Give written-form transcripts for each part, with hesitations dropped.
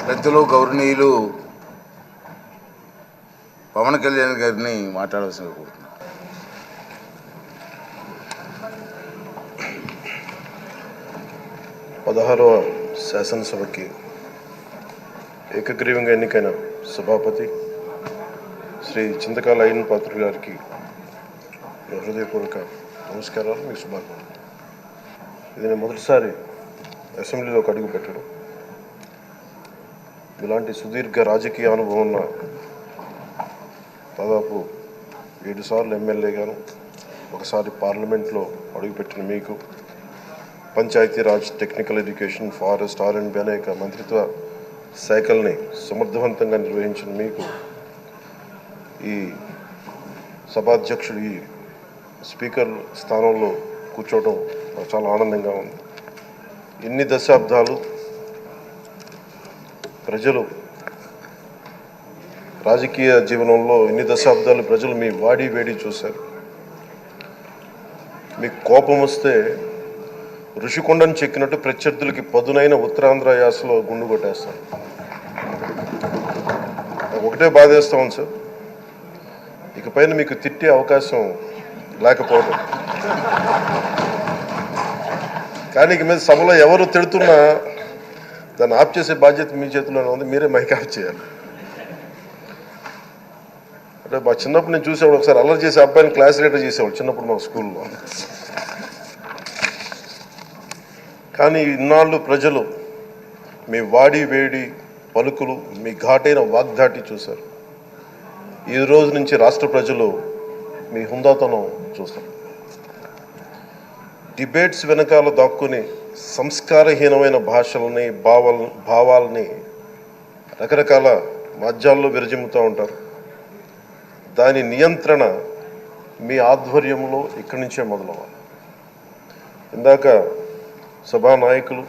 పెద్దలు గౌరవనీయులు పవన్ కళ్యాణ్ గారిని మాట్లాడవలసిందిగా కోరుతున్నాను. పదహారవ శాసనసభకి ఏకగ్రీవంగా ఎన్నికైన సభాపతి శ్రీ చింతకాయల అయ్యన్ పాత్రుడు గారికి హృదయపూర్వక నమస్కారాలు, మీ శుభాకాంక్షలు. ఇది నేను మొదటిసారి అసెంబ్లీలోకి అడుగు పెట్టడం. ఇలాంటి సుదీర్ఘ రాజకీయ అనుభవం ఉన్న దాదాపు 7 సార్లు ఎమ్మెల్యేగాను, ఒకసారి పార్లమెంట్లో అడుగుపెట్టిన మీకు, Panchayati Raj, technical education, forest, R&B అనేక మంత్రిత్వ శాఖల్ని సమర్థవంతంగా నిర్వహించిన మీకు ఈ సభాధ్యక్షుడు, ఈ స్పీకర్ స్థానంలో కూర్చోవడం నాకు చాలా ఆనందంగా ఉంది. ఇన్ని దశాబ్దాలు ప్రజలు రాజకీయ జీవనంలో ఇన్ని దశాబ్దాలు ప్రజలు మీ వాడి వేడి చూశారు. మీకు కోపం వస్తే ఋషికొండను చెక్కినట్టు ప్రత్యర్థులకి పదునైన ఉత్తరాంధ్ర యాసలో గుండు కొట్టేస్తారు. ఒకటే బాధేస్తా ఉంది సార్, ఇకపైన మీకు తిట్టే అవకాశం లేకపోవడం. కానీ ఇక మీద సభలో ఎవరు తిడుతున్నా దాన్ని ఆఫ్ చేసే బాధ్యత మీ చేతిలోనే ఉంది. మీరే మైక్ ఆఫ్ చేయాలి. అంటే మా చిన్నప్పుడు నేను చూసేవాడు, ఒకసారి అల్లరి చేసే అబ్బాయిని క్లాస్ లీడర్ చేసేవాడు చిన్నప్పుడు మా స్కూల్లో. కానీ ఇన్నాళ్ళు ప్రజలు మీ వాడి వేడి పలుకులు, మీ ఘాటైన వాగ్దాటి చూశారు. ఈ రోజు నుంచి రాష్ట్ర ప్రజలు మీ హుందాతనం చూస్తారు. డిబేట్స్ వెనకాల దాక్కుని సంస్కారహీనమైన భాషలని, భావాలని రకరకాల మాధ్యాల్లో విరజిమ్ముతూ ఉంటారు. దాని నియంత్రణ మీ ఆధ్వర్యంలో ఇక్కడి నుంచే మొదలవ్వాలి. ఇందాక సభానాయకులు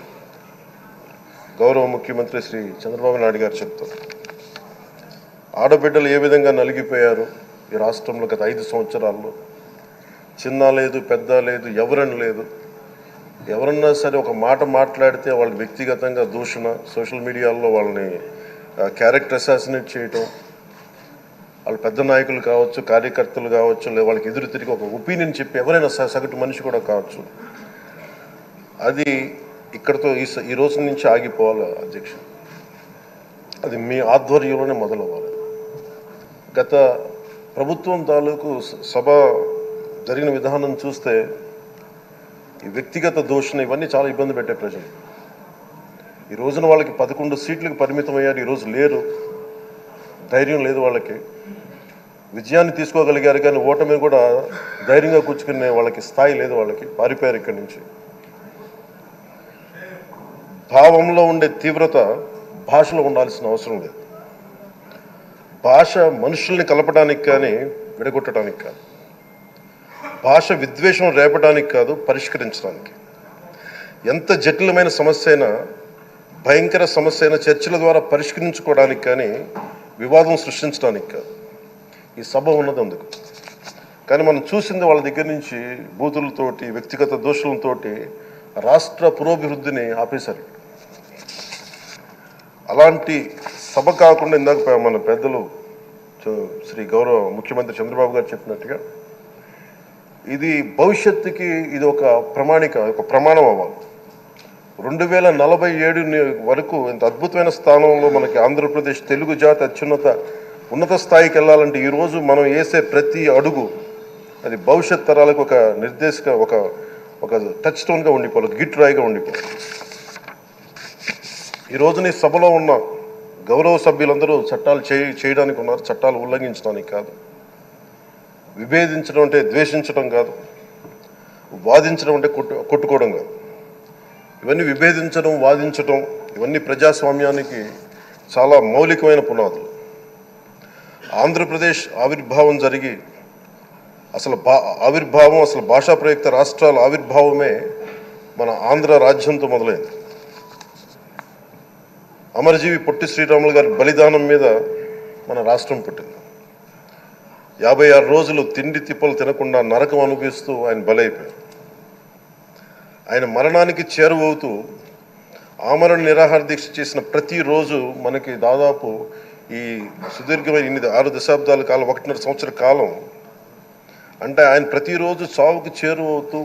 గౌరవ ముఖ్యమంత్రి శ్రీ చంద్రబాబు నాయుడు గారు చెప్తారు, ఆడబిడ్డలు ఏ విధంగా నలిగిపోయారు ఈ రాష్ట్రంలో గత 5 సంవత్సరాల్లో. చిన్న లేదు, పెద్ద లేదు, ఎవరని లేదు. ఎవరన్నా సరే ఒక మాట మాట్లాడితే వాళ్ళు వ్యక్తిగతంగా దూషణ, సోషల్ మీడియాలో వాళ్ళని క్యారెక్టర్ అసాసినేట్ చేయటం, వాళ్ళు పెద్ద నాయకులు కావచ్చు, కార్యకర్తలు కావచ్చు, లేదా వాళ్ళకి ఎదురు తిరిగి ఒక ఒపీనియన్ చెప్పి ఎవరైనా సగటు మనిషి కూడా కావచ్చు, అది ఇక్కడితో ఈ రోజు నుంచి ఆగిపోవాలి అధ్యక్ష. అది మీ ఆధ్వర్యంలోనే మొదలవ్వాలి. గత ప్రభుత్వం తాలూకు సభ జరిగిన విధానం చూస్తే ఈ వ్యక్తిగత దూషణ ఇవన్నీ చాలా ఇబ్బంది పెట్టే ప్రజలు. ఈ రోజున వాళ్ళకి 11 సీట్లకు పరిమితం అయ్యారు, ఈరోజు లేరు, ధైర్యం లేదు వాళ్ళకి. విజయాన్ని తీసుకోగలిగారు కానీ ఓటమిని కూడా ధైర్యంగా కూర్చుకునే వాళ్ళకి స్థాయి లేదు, వాళ్ళకి పారిపోయారు ఇక్కడి నుంచి. భావంలో ఉండే తీవ్రత భాషలో ఉండాల్సిన అవసరం లేదు. భాష మనుషుల్ని కలపడానికి కానీ విడగొట్టడానికి కాదు. భాష విద్వేషం రేపడానికి కాదు, పరిష్కరించడానికి. ఎంత జటిలమైన సమస్య అయినా, భయంకర సమస్య అయినా చర్చల ద్వారా పరిష్కరించుకోవడానికి కానీ వివాదం సృష్టించడానికి కాదు. ఈ సభ ఉన్నది అందుకు. కానీ మనం చూసింది వాళ్ళ దగ్గర నుంచి బూతులతోటి, వ్యక్తిగత దోషులతోటి రాష్ట్ర పురోభివృద్ధిని ఆపేశారు. అలాంటి సభ కాకుండా ఇందాక మన పెద్దలు శ్రీ గౌరవ ముఖ్యమంత్రి చంద్రబాబు గారు చెప్పినట్టుగా ఇది భవిష్యత్తుకి ఇది ఒక ప్రమాణం అవ్వాలి. 2047 వరకు ఇంత అద్భుతమైన స్థానంలో మనకి ఆంధ్రప్రదేశ్ తెలుగు జాతి ఉన్నత స్థాయికి వెళ్ళాలంటే ఈరోజు మనం వేసే ప్రతి అడుగు అది భవిష్యత్ తరాలకు ఒక నిర్దేశక ఒక టచ్ స్టోన్గా ఉండిపోవాలి, గిట్ రాయిగా ఉండిపోవాలి. ఈ రోజున ఈ సభలో ఉన్న గౌరవ సభ్యులందరూ చట్టాలు చేయడానికి ఉన్నారు, చట్టాలు ఉల్లంఘించడానికి కాదు. విభేదించడం అంటే ద్వేషించడం కాదు, వాదించడం అంటే కొట్టుకోవడం కాదు. ఇవన్నీ విభేదించడం, వాదించడం ఇవన్నీ ప్రజాస్వామ్యానికి చాలా మౌలికమైన పునాదులు. ఆంధ్రప్రదేశ్ ఆవిర్భావం జరిగి అసలు భాషా ప్రయుక్త రాష్ట్రాల ఆవిర్భావమే మన ఆంధ్ర రాజ్యంతో మొదలైంది. అమరజీవి పొట్టి శ్రీరాములు గారి బలిదానం మీద మన రాష్ట్రం పుట్టింది. 56 రోజులు తిండి తిప్పలు తినకుండా నరకం అనుభవిస్తూ ఆయన బలైపోయారు. ఆయన మరణానికి చేరువవుతూ ఆమరణ నిరాహార దీక్ష చేసిన ప్రతిరోజు మనకి దాదాపు ఈ సుదీర్ఘమైన 6 దశాబ్దాల కాలం 1.5 సంవత్సర కాలం అంటే ఆయన ప్రతిరోజు చావుకి చేరువవుతూ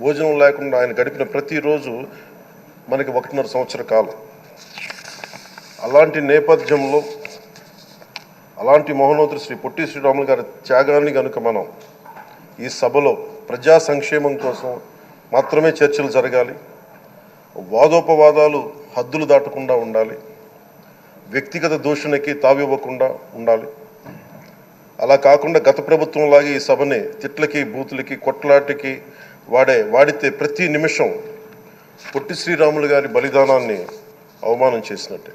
భోజనం లేకుండా ఆయన గడిపిన ప్రతిరోజు మనకి 1.5 సంవత్సర కాలం. అలాంటి నేపథ్యంలో అలాంటి మహోన్నతుడు శ్రీ పొట్టి శ్రీరాములు గారి త్యాగాన్ని కనుక మనం ఈ సభలో ప్రజా సంక్షేమం కోసం మాత్రమే చర్చలు జరగాలి, వాదోపవాదాలు హద్దులు దాటకుండా ఉండాలి, వ్యక్తిగత దూషణకి తావివ్వకుండా ఉండాలి. అలా కాకుండా గత ప్రభుత్వంలాగే ఈ సభని తిట్లకి బూతులకి కొట్లాటికి వాడితే ప్రతి నిమిషం పొట్టి శ్రీరాములు గారి బలిదానాన్ని అవమానం చేసినట్టే.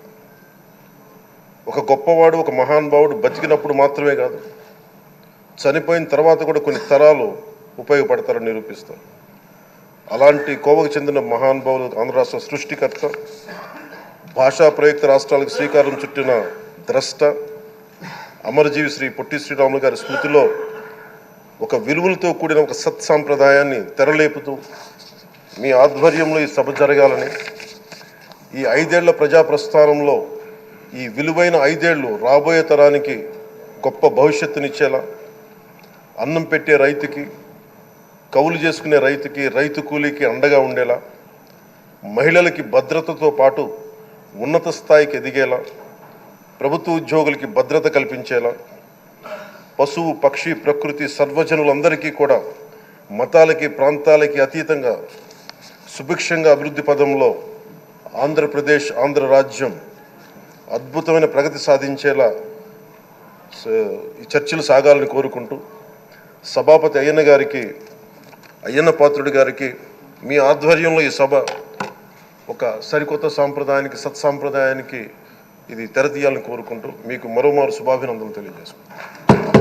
ఒక గొప్పవాడు ఒక మహానుభావుడు బతికినప్పుడు మాత్రమే కాదు, చనిపోయిన తర్వాత కూడా కొన్ని తరాలు ఉపయోగపడతారని నిరూపిస్తారు. అలాంటి కోవకు చెందిన మహానుభావులు ఆంధ్ర రాష్ట్ర సృష్టికర్త, భాషా ప్రయుక్త రాష్ట్రాలకు శ్రీకారం చుట్టిన ద్రష్ట, అమరజీవి శ్రీ పొట్టి శ్రీరాములు గారి స్మృతిలో ఒక విలువలతో కూడిన ఒక సత్సాంప్రదాయాన్ని తెరలేపుతూ మీ ఆధ్వర్యంలో ఈ సభ జరగాలని, ఈ 5 ఏళ్ల ప్రజాప్రస్థానంలో ఈ విలువైన 5 ఏళ్ళు రాబోయే తరానికి గొప్ప భవిష్యత్తునిచ్చేలా, అన్నం పెట్టే రైతుకి, కౌలు చేసుకునే రైతుకి, రైతు కూలీకి అండగా ఉండేలా, మహిళలకి భద్రతతో పాటు ఉన్నత స్థాయికి ఎదిగేలా, ప్రభుత్వ ఉద్యోగులకి భద్రత కల్పించేలా, పశువు పక్షి ప్రకృతి సర్వజనులందరికీ కూడా మతాలకి ప్రాంతాలకి అతీతంగా సుభిక్షంగా అభివృద్ధి పదంలో ఆంధ్రప్రదేశ్ ఆంధ్ర రాజ్యం అద్భుతమైన ప్రగతి సాధించేలా ఈ చర్చలు సాగాలని కోరుకుంటూ, సభాపతి అయ్యన్న పాత్రుడి గారికి మీ ఆధ్వర్యంలో ఈ సభ ఒక సరికొత్త సాంప్రదాయానికి సత్సాంప్రదాయానికి ఇది తెరతీయాలని కోరుకుంటూ మీకు మరోమారు శుభాభినందనలు తెలియజేసుకుంటాను.